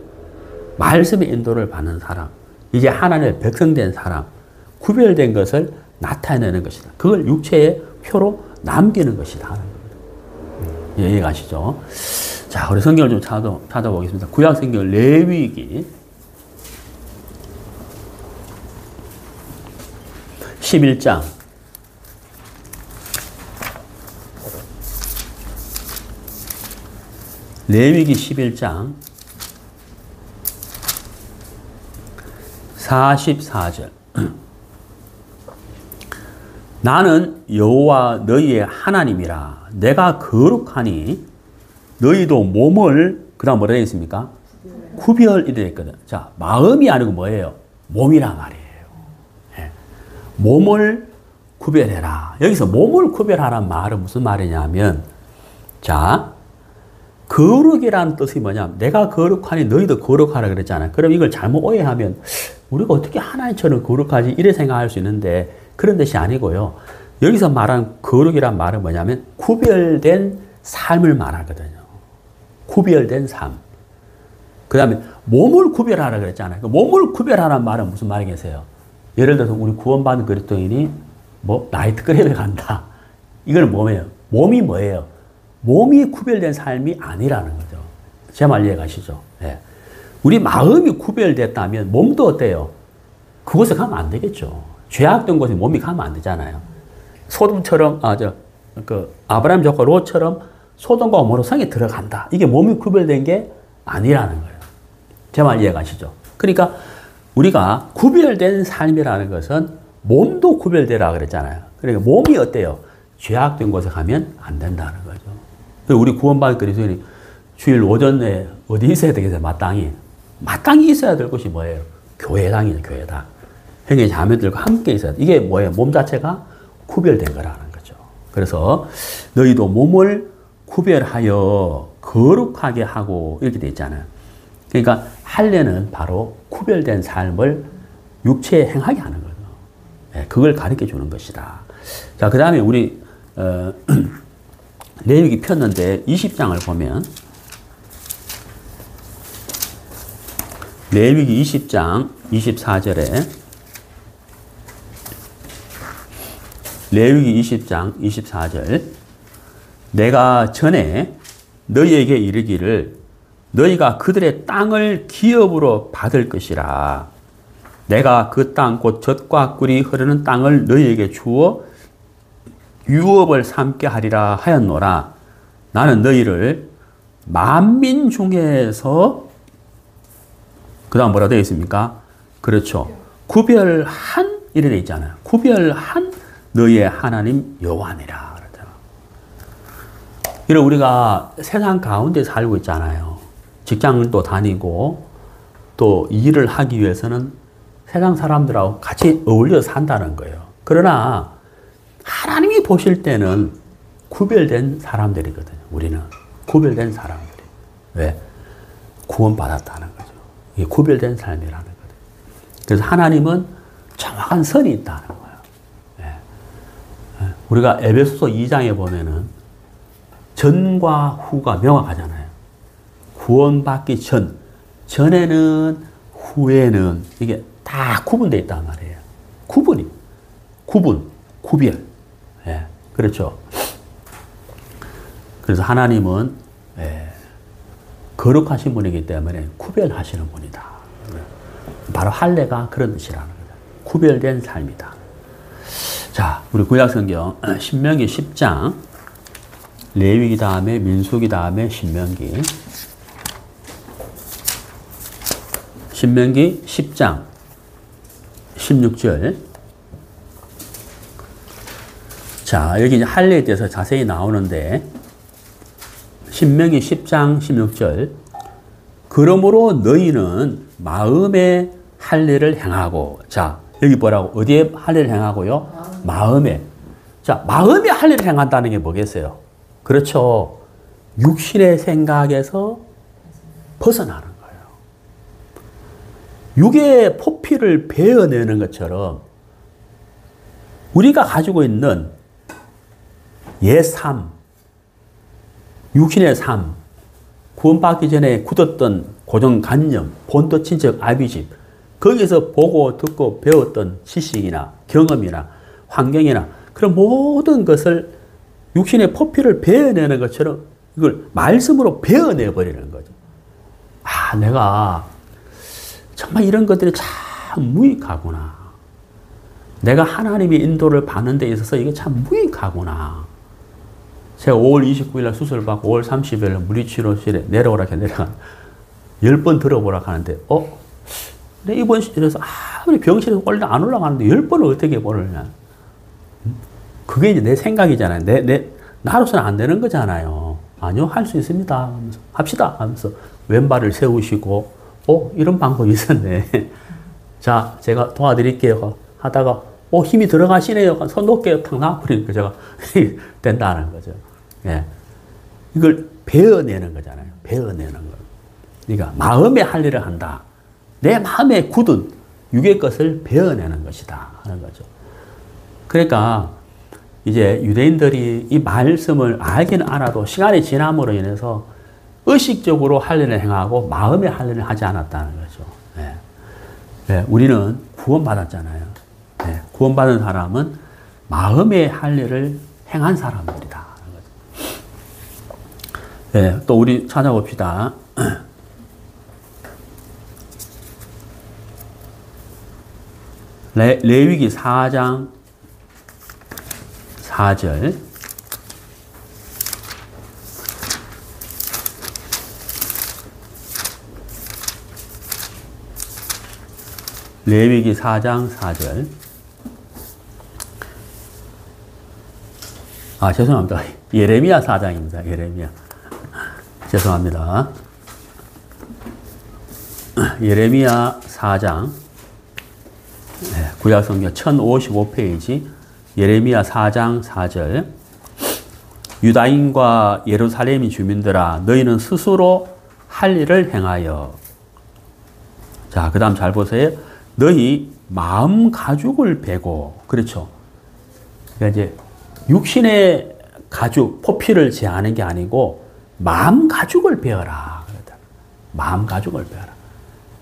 말씀의 인도를 받는 사람, 이제 하나님의 백성된 사람, 구별된 것을 나타내는 것이다. 그걸 육체의 표로 남기는 것이다. 하는 겁니다. 이해가시죠? 자, 우리 성경을 좀 찾아보겠습니다. 구약 성경 레위기 11장 레위기 11장 44절. 나는 여호와 너희의 하나님이라. 내가 거룩하니 너희도 몸을, 그 다음 뭐라 되어 있습니까? 구별 이래 있거든. 자, 마음이 아니고 뭐예요? 몸이란 말이에요. 예. 몸을 구별해라. 여기서 몸을 구별하라는 말은 무슨 말이냐면, 자, 거룩이라는 뜻이 뭐냐면, 내가 거룩하니 너희도 거룩하라 그랬잖아요. 그럼 이걸 잘못 오해하면, 우리가 어떻게 하나님처럼 거룩하지? 이래 생각할 수 있는데, 그런 뜻이 아니고요. 여기서 말하는 거룩이란 말은 뭐냐면, 구별된 삶을 말하거든요. 구별된 삶. 그 다음에 몸을 구별하라 그랬잖아요. 그 몸을 구별하라는 말은 무슨 말이겠어요? 예를 들어서 우리 구원받은 그리스도인이 뭐 나이트클럽에 간다. 이건 뭐예요? 몸이 뭐예요? 몸이 구별된 삶이 아니라는 거죠. 제 말 이해가시죠? 네. 우리 마음이 구별됐다면 몸도 어때요? 그곳에 가면 안 되겠죠. 죄악된 곳에 몸이 가면 안 되잖아요. 소돔처럼, 아브라함 조카 롯처럼 소돔과 고모라 성에 들어간다. 이게 몸이 구별된 게 아니라는 거예요. 제 말 이해가시죠? 그러니까 우리가 구별된 삶이라는 것은 몸도 구별되라 그랬잖아요. 그러니까 몸이 어때요? 죄악된 곳에 가면 안 된다는 거죠. 우리 구원받은 그리스도인이 주일 오전에 어디 있어야 되겠어요? 마땅히. 마땅히 있어야 될 곳이 뭐예요? 교회당이죠, 교회당. 형제 자매들과 함께 있어야 돼. 이게 뭐예요? 몸 자체가 구별된 거라는 거죠. 그래서 너희도 몸을 구별하여 거룩하게 하고 이렇게 돼 있잖아요. 그러니까 할례는 바로 구별된 삶을 육체에 행하게 하는 거죠. 네, 그걸 가르쳐 주는 것이다. 자, 그 다음에 우리 레위기 폈는데 20장을 보면 레위기 20장 24절에 레위기 20장 24절 내가 전에 너희에게 이르기를 너희가 그들의 땅을 기업으로 받을 것이라. 내가 그 땅 곧 젖과 꿀이 흐르는 땅을 너희에게 주어 유업을 삼게 하리라 하였노라. 나는 너희를 만민 중에서 그 다음 뭐라 되어 있습니까? 그렇죠. 구별한 이래 되어 있잖아요. 구별한 너희의 하나님 여호와니라. 이런 우리가 세상 가운데 살고 있잖아요. 직장을 또 다니고 또 일을 하기 위해서는 세상 사람들하고 같이 어울려 산다는 거예요. 그러나 하나님이 보실 때는 구별된 사람들이거든요. 우리는 거별된 사람들이. 왜? 구원받았다는 거죠. 이게 구별된 삶이라는 거죠. 그래서 하나님은 정확한 선이 있다는 거예요. 네. 우리가 에베소서 2장에 보면은 전과 후가 명확하잖아요. 구원받기 전에는 후에는 이게 다 구분되어 있단 말이에요. 구별. 예, 그렇죠. 그래서 하나님은 거룩하신 분이기 때문에 구별하시는 분이다. 바로 할례가 그런 뜻이라는 거죠. 구별된 삶이다. 자, 우리 구약성경 신명기 10장 레위기 다음에 민수기 다음에 신명기 10장 16절. 자, 여기 이제 할례에 대해서 자세히 나오는데 신명기 10장 16절. 그러므로 너희는 마음에 할례를 행하고. 자, 여기 뭐라고? 어디에 할례를 행하고요? 마음에. 자, 마음에 할례를 행한다는 게 뭐겠어요? 그렇죠. 육신의 생각에서 벗어나는 거예요. 육의 포피를 베어내는 것처럼 우리가 가지고 있는 옛삶, 육신의 삶, 구원받기 전에 굳었던 고정관념, 본토 친척 아비집, 거기서 보고 듣고 배웠던 지식이나 경험이나 환경이나 그런 모든 것을 육신의 포피를 베어내는 것처럼 이걸 말씀으로 베어내버리는 거죠. 아, 내가 정말 이런 것들이 참 무익하구나. 내가 하나님의 인도를 받는 데 있어서 이게 참 무익하구나. 제가 5월 29일 날 수술을 받고 5월 30일 날 물리치료실에 내려오라 해 내려가 10번 들어보라 하는데 내 입원실에서 아무리 병실에서 안 올라가는데 10번을 어떻게 보느냐. 그게 이제 내 생각이잖아요. 나로서는 안 되는 거잖아요. 아니요, 할 수 있습니다. 하면서 합시다. 하면서 왼발을 세우시고, 이런 방법이 있었네. 자, 제가 도와드릴게요. 하다가, 힘이 들어가시네요. 손 놓을게요. 탁 놔버리니까 제가 된다는 거죠. 예. 이걸 배워내는 거잖아요. 배워내는 거. 그러니까 마음에 할 일을 한다. 내 마음에 굳은 육의 것을 배워내는 것이다. 하는 거죠. 그러니까 이제 유대인들이 이 말씀을 알기는 알아도 시간이 지남으로 인해서 의식적으로 할 일을 행하고 마음에 할 일을 하지 않았다는 거죠. 예. 예, 우리는 구원받았잖아요. 예, 구원받은 사람은 마음에 할 일을 행한 사람들이다. 예, 또 우리 찾아봅시다. 레위기 4장 4절. 레위기 4장 4절. 죄송합니다. 예레미야 4장입니다. 예레미야. 죄송합니다. 예레미야 4장. 구약성경 1055페이지. 예레미야 4장 4절. 유다인과 예루살렘 주민들아, 너희는 스스로 할 일을 행하여. 자, 그 다음 잘 보세요. 너희 마음 가죽을 베고, 그렇죠. 그러니까 이제 육신의 가죽, 포피를 제하는 게 아니고, 마음 가죽을 베어라. 마음 가죽을 베어라.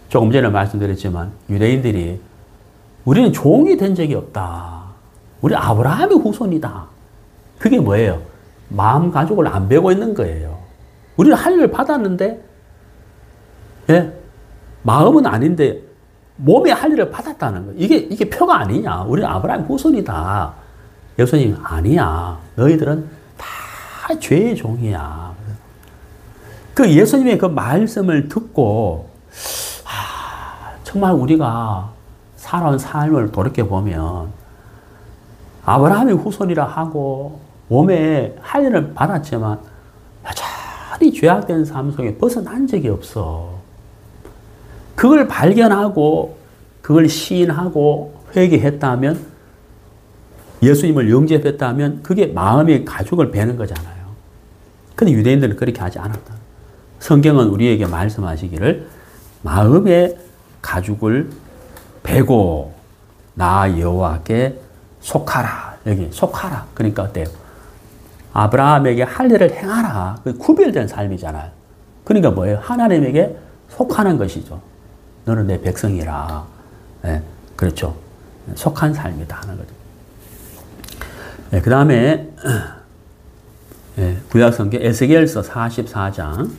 조금 전에 말씀드렸지만, 유대인들이 우리는 종이 된 적이 없다. 우리 아브라함의 후손이다. 그게 뭐예요? 마음 가죽을 안 베고 있는 거예요. 우리는 할 일을 받았는데, 예? 마음은 아닌데, 몸에 할 일을 받았다는 거예요. 이게 표가 아니냐. 우리는 아브라함의 후손이다. 예수님, 아니야. 너희들은 다 죄의 종이야. 그 예수님의 그 말씀을 듣고, 정말 우리가 살아온 삶을 돌이켜보면, 아브라함의 후손이라 하고, 몸에 할 일을 받았지만, 여전히 죄악된 삶 속에 벗어난 적이 없어. 그걸 발견하고, 그걸 시인하고, 회개했다면, 예수님을 영접했다면, 그게 마음의 가죽을 베는 거잖아요. 근데 유대인들은 그렇게 하지 않았다. 성경은 우리에게 말씀하시기를, 마음의 가죽을 베고, 나 여호와께 속하라. 여기 속하라. 그러니까 어때요? 아브라함에게 할 일을 행하라. 구별된 삶이잖아요. 그러니까 뭐예요? 하나님에게 속하는 것이죠. 너는 내 백성이라. 네, 그렇죠. 속한 삶이다 하는 거죠. 네, 그 다음에 네, 구약성경 에스겔서 44장.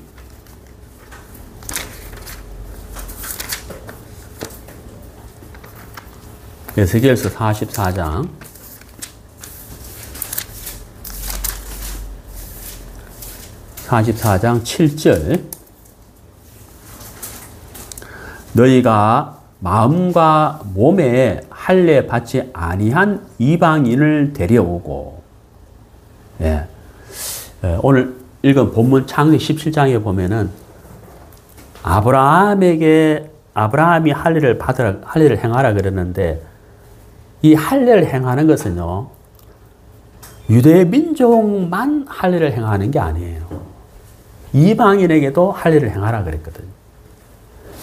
에스겔서 44장. 44장 7절. 너희가 마음과 몸에 할례 받지 아니한 이방인을 데려오고. 예. 오늘 읽은 본문 창세기 17장에 보면은 아브라함이 할례를 행하라 그랬는데, 이 할례를 행하는 것은요, 유대 민족만 할례를 행하는 게 아니에요. 이방인에게도 할례를 행하라 그랬거든요.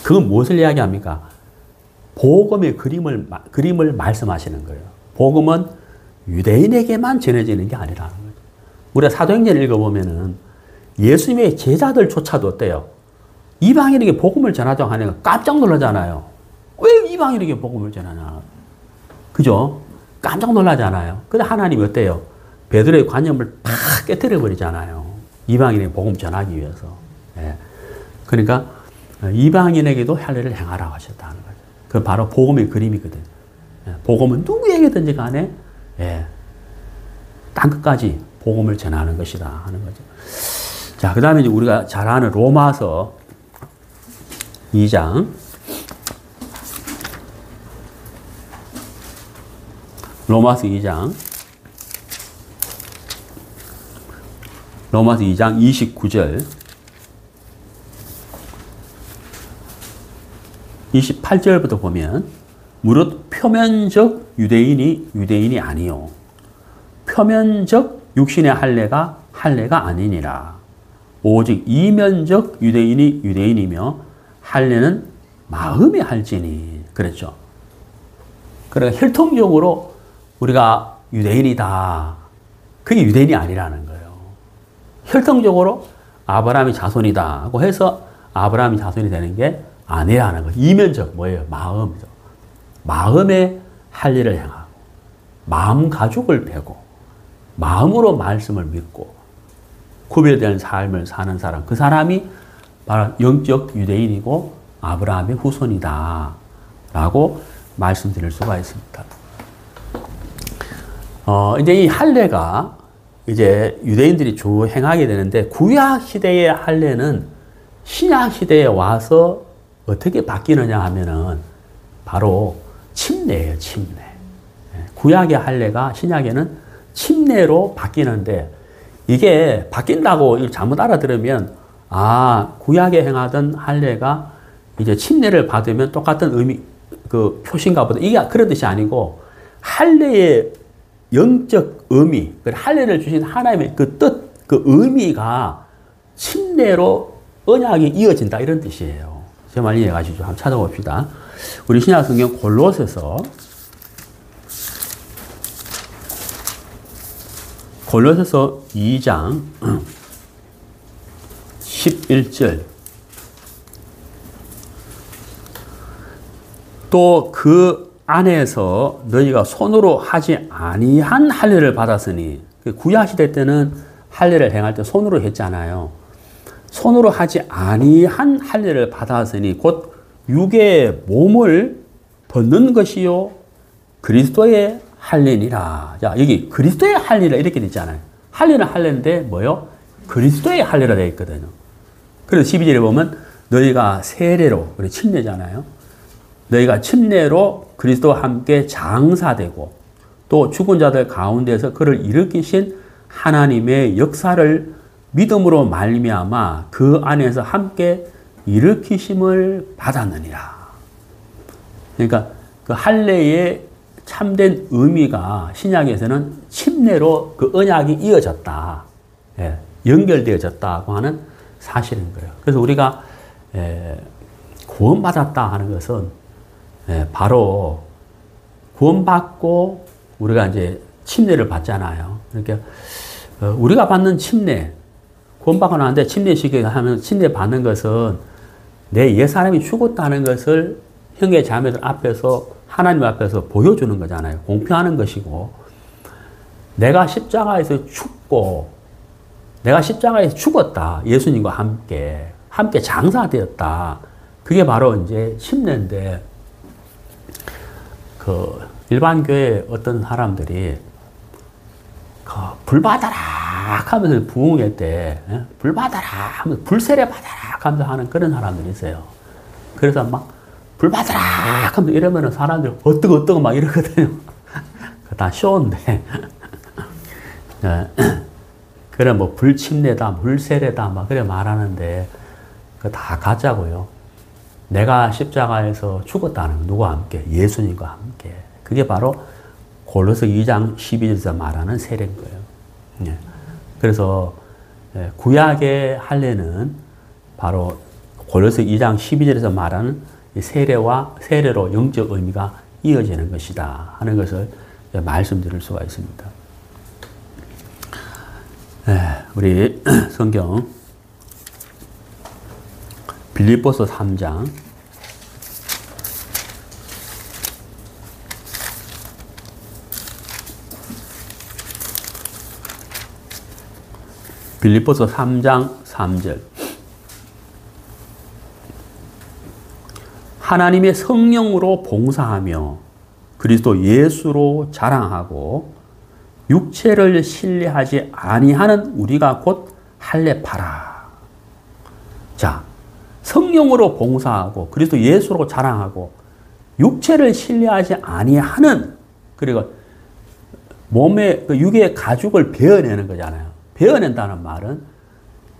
그건 무엇을 이야기합니까? 복음의 그림을 말씀하시는 거예요. 복음은 유대인에게만 전해지는 게 아니라는 거죠. 우리가 사도행전을 읽어보면은 예수님의 제자들조차도 어때요? 이방인에게 복음을 전하자고 하니까 깜짝 놀라잖아요. 왜 이방인에게 복음을 전하냐? 그죠? 깜짝 놀라잖아요. 근데 하나님이 어때요? 베드로의 관념을 팍 깨뜨려 버리잖아요. 이방인에게 복음 전하기 위해서. 예. 그러니까 이방인에게도 할례를 행하라고 하셨다는 거죠. 그 바로 복음의 그림이거든요. 예. 복음은 누구에게든지 간에, 예. 땅끝까지 복음을 전하는 것이다 하는 거죠. 자, 그 다음에 이제 우리가 잘 아는 로마서 2장. 로마서 2장 29절 28절부터 보면 무릇 표면적 유대인이 아니요 표면적 육신의 할례가 아니니라. 오직 이면적 유대인이며 할례는 마음에 할지니. 그랬죠. 그러니까 혈통적으로 우리가 유대인이다. 그게 유대인이 아니라는 거예요. 혈통적으로 아브라함의 자손이다 하고 해서 아브라함의 자손이 되는 게 아니라는 거예요. 이면적 뭐예요? 마음이죠. 마음에 할례를 행하고 마음 가죽을 베고 마음으로 말씀을 믿고 구별된 삶을 사는 사람, 그 사람이 바로 영적 유대인이고 아브라함의 후손이다 라고 말씀드릴 수가 있습니다. 이제 이 할례가 이제 유대인들이 주로 행하게 되는데, 구약 시대의 할례는 신약 시대에 와서 어떻게 바뀌느냐 하면은 바로 침례예요, 침례. 구약의 할례가 신약에는 침례로 바뀌는데, 이게 바뀐다고 잘못 알아들으면 구약에 행하던 할례가 이제 침례를 받으면 똑같은 의미, 그 표시인가 보다. 이게 그런 뜻이 아니고, 할례의 영적 의미, 할례를 주신 하나님의 그 뜻, 그 의미가 침례로 언약이 이어진다, 이런 뜻이에요. 제 말 이해가시죠? 한번 찾아봅시다. 우리 신약 성경 골로새서 2장 11절. 또 그 안에서 너희가 손으로 하지 아니한 할례를 받았으니, 구약 시대 때는 할례를 행할 때 손으로 했잖아요. 손으로 하지 아니한 할례를 받았으니 곧 육의 몸을 벗는 것이요 그리스도의 할례니라. 자, 여기 그리스도의 할례라 이렇게 되어 있잖아요. 할례는 할례인데 뭐요? 그리스도의 할례라 되어 있거든요. 그래서 12절에 보면 너희가 세례로, 침례잖아요. 너희가 침례로 그리스도와 함께 장사되고 또 죽은 자들 가운데서 그를 일으키신 하나님의 역사를 믿음으로 말미암아 그 안에서 함께 일으키심을 받았느니라. 그러니까 그 할례의 참된 의미가 신약에서는 침례로 그 언약이 이어졌다, 연결되어졌다고 하는 사실인 거예요. 그래서 우리가 구원받았다 하는 것은 바로 구원받고 우리가 이제 침례를 받잖아요. 그러니까 우리가 받는 침례, 구원받고 나는데 침례식에 하면 침례 받는 것은 내 옛사람이 죽었다는 것을 형제 자매들 앞에서, 하나님 앞에서 보여주는 거잖아요. 공표하는 것이고, 내가 십자가에서 죽고 내가 십자가에서 죽었다, 예수님과 함께 장사되었다. 그게 바로 이제 침례인데, 그 일반 교회 어떤 사람들이 그 불 받아라 하면서 부흥회 때 불 받아라 하면서 불세례 받아라 하면서 하는 그런 사람들이 있어요. 그래서 막 불 받아라 하면서 이러면은 사람들이 어떡 막 이러거든요. 다 쇼인데. 그래 뭐 불침례다, 불세례다 막 그래 말하는데 그 다 가짜고요. 내가 십자가에서 죽었다는 거, 누구와 함께? 예수님과 함께. 그게 바로 골로새 2장 12절에서 말하는 세례인 거예요. 그래서 구약의 할례는 바로 골로새 2장 12절에서 말하는 세례로 영적 의미가 이어지는 것이다 하는 것을 말씀드릴 수가 있습니다. 우리 성경 빌립보서 3장 빌립보서 3장 3절. 하나님의 성령으로 봉사하며 그리스도 예수로 자랑하고 육체를 신뢰하지 아니하는 우리가 곧 할례파라. 자, 성령으로 봉사하고 그리스도 예수로 자랑하고 육체를 신뢰하지 아니하는, 그리고 몸의 그 육의 가죽을 베어내는 거잖아요. 베어낸다는 말은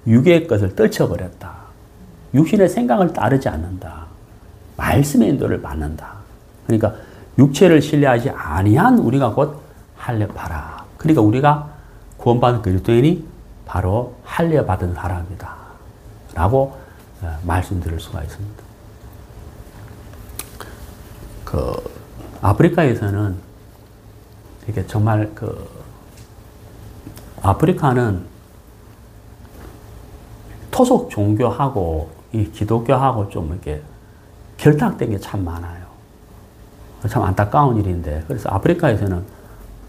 육의 것을 떨쳐버렸다. 육신의 생각을 따르지 않는다. 말씀의 인도를 받는다. 그러니까 육체를 신뢰하지 아니한 우리가 곧 할례파라. 그러니까 우리가 구원받은 그리스도인이 바로 할례받은 사람이다 라고 말씀드릴 수가 있습니다. 그 아프리카에서는 이게 정말 그 아프리카는 토속 종교하고 이 기독교하고 좀 이렇게 결탁된 게 참 많아요. 참 안타까운 일인데, 그래서 아프리카에서는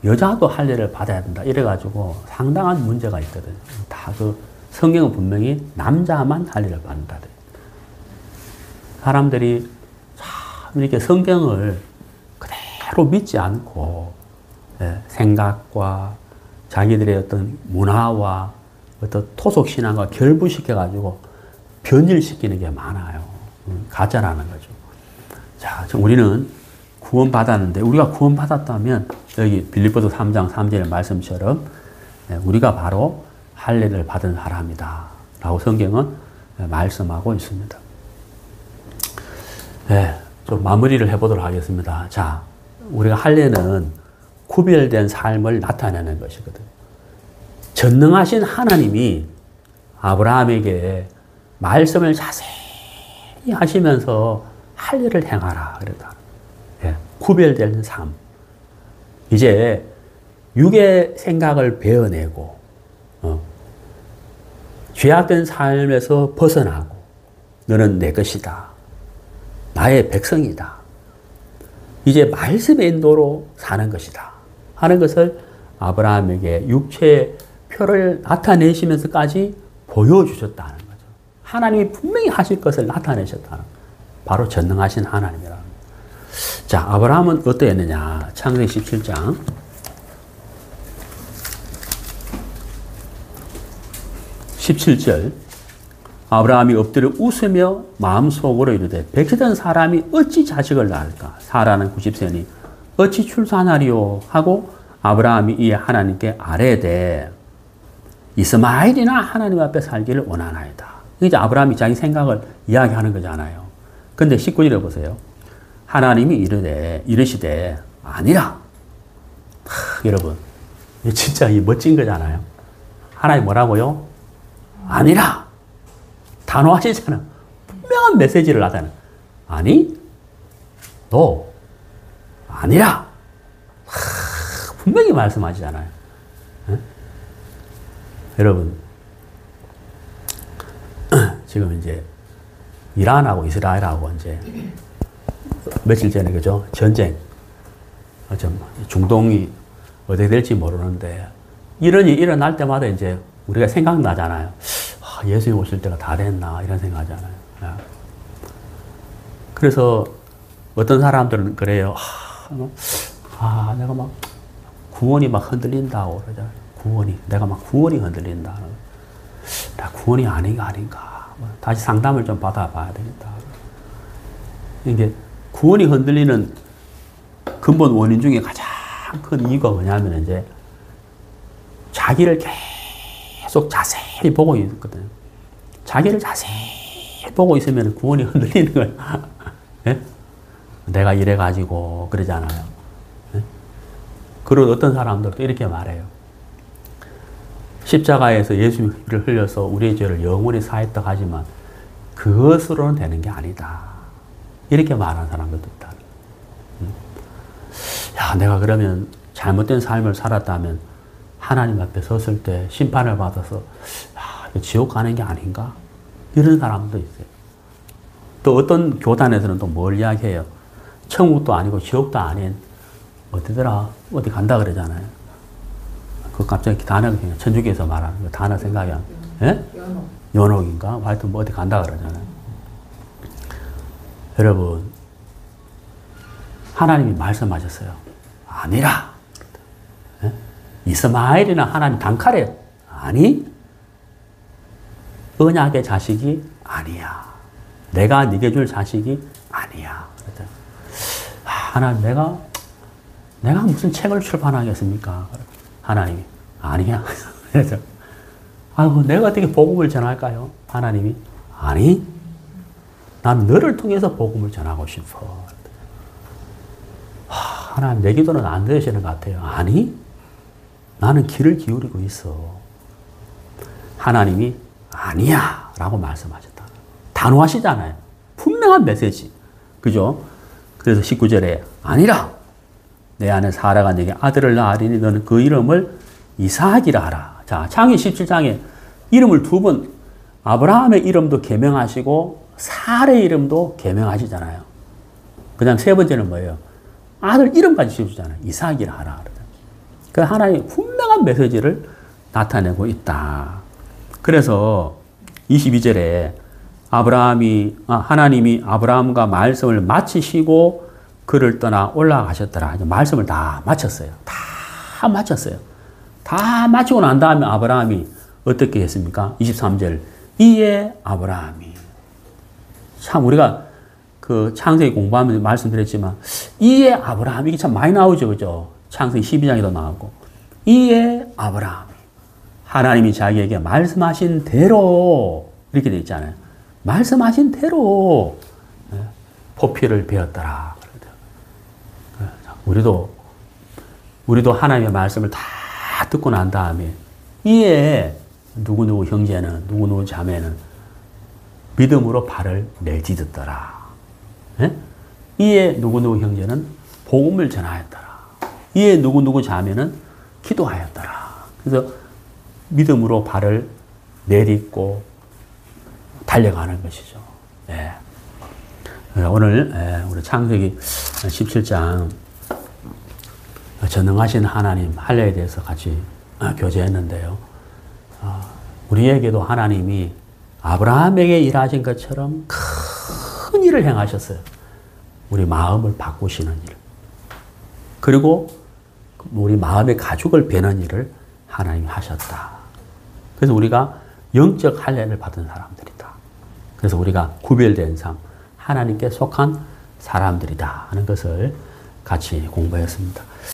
여자도 할례를 받아야 된다 이래가지고 상당한 문제가 있거든요. 다 그 성경은 분명히 남자만 할례를 받는다. 사람들이 참 이렇게 성경을 그대로 믿지 않고 생각과 자기들의 어떤 문화와 어떤 토속 신앙과 결부시켜가지고 변질시키는 게 많아요. 가짜라는 거죠. 자, 우리는 구원받았는데, 우리가 구원받았다면 여기 빌립보서 3장 3절의 말씀처럼 우리가 바로 할례를 받은 사람이다 라고 성경은 말씀하고 있습니다. 네, 좀 마무리를 해보도록 하겠습니다. 자, 우리가 할례는 구별된 삶을 나타내는 것이거든요. 전능하신 하나님이 아브라함에게 말씀을 자세히 하시면서 할례를 행하라 그랬다. 예, 구별된 삶. 이제 육의 생각을 베어내고 죄악된 삶에서 벗어나고 너는 내 것이다. 나의 백성이다. 이제 말씀의 인도로 사는 것이다 하는 것을 아브라함에게 육체의 표를 나타내시면서까지 보여주셨다는 거죠. 하나님이 분명히 하실 것을 나타내셨다는, 바로 전능하신 하나님이라는 거죠. 자, 아브라함은 어떠했느냐. 창세기 17장 17절. 아브라함이 엎드려 웃으며 마음속으로 이르되 백시된 사람이 어찌 자식을 낳을까? 사라는 90세니 어찌 출산하리요? 하고 아브라함이 이에 하나님께 아뢰되 이스마엘이나 하나님 앞에 살기를 원하나이다. 이제 아브라함이 자기 생각을 이야기하는 거잖아요. 근데 19절에 보세요. 하나님이 이르시되 아니라. 여러분, 진짜 이 멋진 거잖아요. 하나님 뭐라고요? 아니라. 단호하시잖아. 분명한 메시지를 나타내. 아니, 너 아니라. 분명히 말씀하시잖아요. 네? 여러분, 지금 이제 이란하고 이스라엘하고 이제 며칠 전에 그죠? 전쟁. 좀 중동이 어떻게 될지 모르는데 이런 일이 일어날 때마다 이제 우리가 생각나잖아요. 예수님 오실 때가 다 됐나 이런 생각하잖아요. 그래서 어떤 사람들은 그래요. 내가 막 구원이 막 흔들린다고 그러잖아요. 내가 막 구원이 흔들린다. 나 구원이 아닌가. 다시 상담을 좀 받아봐야 되겠다. 이게 구원이 흔들리는 근본 원인 중에 가장 큰 이유가 뭐냐면 이제 자기를 계속 자세히 보고 있거든요. 자기를 자세히 보고 있으면 구원이 흔들리는 거예요. 예? 내가 이래가지고 그러잖아요. 예? 그런 어떤 사람들도 이렇게 말해요. 십자가에서 예수님의 피를 흘려서 우리의 죄를 영원히 사했다 하지만 그것으로는 되는 게 아니다. 이렇게 말하는 사람들도 있다. 야, 내가 그러면 잘못된 삶을 살았다면 하나님 앞에 섰을 때 심판을 받아서 지옥 가는 게 아닌가? 이런 사람도 있어요. 또 어떤 교단에서는 또 뭘 이야기해요? 천국도 아니고 지옥도 아닌 어디더라? 어디 간다 그러잖아요. 그 갑자기 단어가 그냥 천주교에서 말하는 그 단어 생각이 안 예? 연옥인가? 하여튼 뭐 어디 간다 그러잖아요. 여러분, 하나님이 말씀하셨어요. 아니라. 예? 이스마엘이나 하나님 단칼에 아니 언약의 자식이 아니야. 내가 네게 줄 자식이 아니야. 하나님 내가 무슨 책을 출판하겠습니까? 하나님이 아니야. 그래서 아이고 내가 어떻게 복음을 전할까요? 하나님이 아니 난 너를 통해서 복음을 전하고 싶어. 하나님 내 기도는 안 들으시는 것 같아요. 아니 나는 귀를 기울이고 있어. 하나님이 아니야 라고 말씀하셨다. 단호하시잖아요. 분명한 메시지. 그죠? 그래서 19절에 아니라 내 아내 사라가 내게 아들을 낳으리니 너는 그 이름을 이삭이라 하라. 자, 창기 17장에 이름을 두 번 아브라함의 이름도 계명하시고 사라의 이름도 계명하시잖아요. 그다음 세 번째는 뭐예요? 아들 이름까지 지어주잖아요. 이삭이라 하라. 그 하나님의 분명한 메시지를 나타내고 있다. 그래서 22절에 하나님이 아브라함과 말씀을 마치시고 그를 떠나 올라가셨더라. 말씀을 다 마쳤어요. 다 마쳤어요. 다 마치고 난 다음에 아브라함이 어떻게 했습니까? 23절. 이에 아브라함이. 참, 우리가 그 창세기 공부하면서 말씀드렸지만, 이에 아브라함이 이게 참 많이 나오죠. 그죠? 창세기 12장에도 나오고. 이에 아브라함이. 하나님이 자기에게 말씀하신 대로, 이렇게 되어 있잖아요. 말씀하신 대로 포피를 베었더라. 우리도 하나님의 말씀을 다 듣고 난 다음에 이에 누구누구 형제는 누구누구 자매는 믿음으로 발을 내딛었더라. 이에 누구누구 형제는 복음을 전하였더라. 이에 누구누구 자매는 기도하였더라. 그래서 믿음으로 발을 내딛고 달려가는 것이죠. 네. 오늘 우리 창세기 17장 전능하신 하나님 할례에 대해서 같이 교제했는데요. 우리에게도 하나님이 아브라함에게 일하신 것처럼 큰 일을 행하셨어요. 우리 마음을 바꾸시는 일. 그리고 우리 마음의 가죽을 베는 일을 하나님이 하셨다. 그래서 우리가 영적 할례를 받은 사람들이다. 그래서 우리가 구별된 삶, 하나님께 속한 사람들이다 하는 것을 같이 공부했습니다.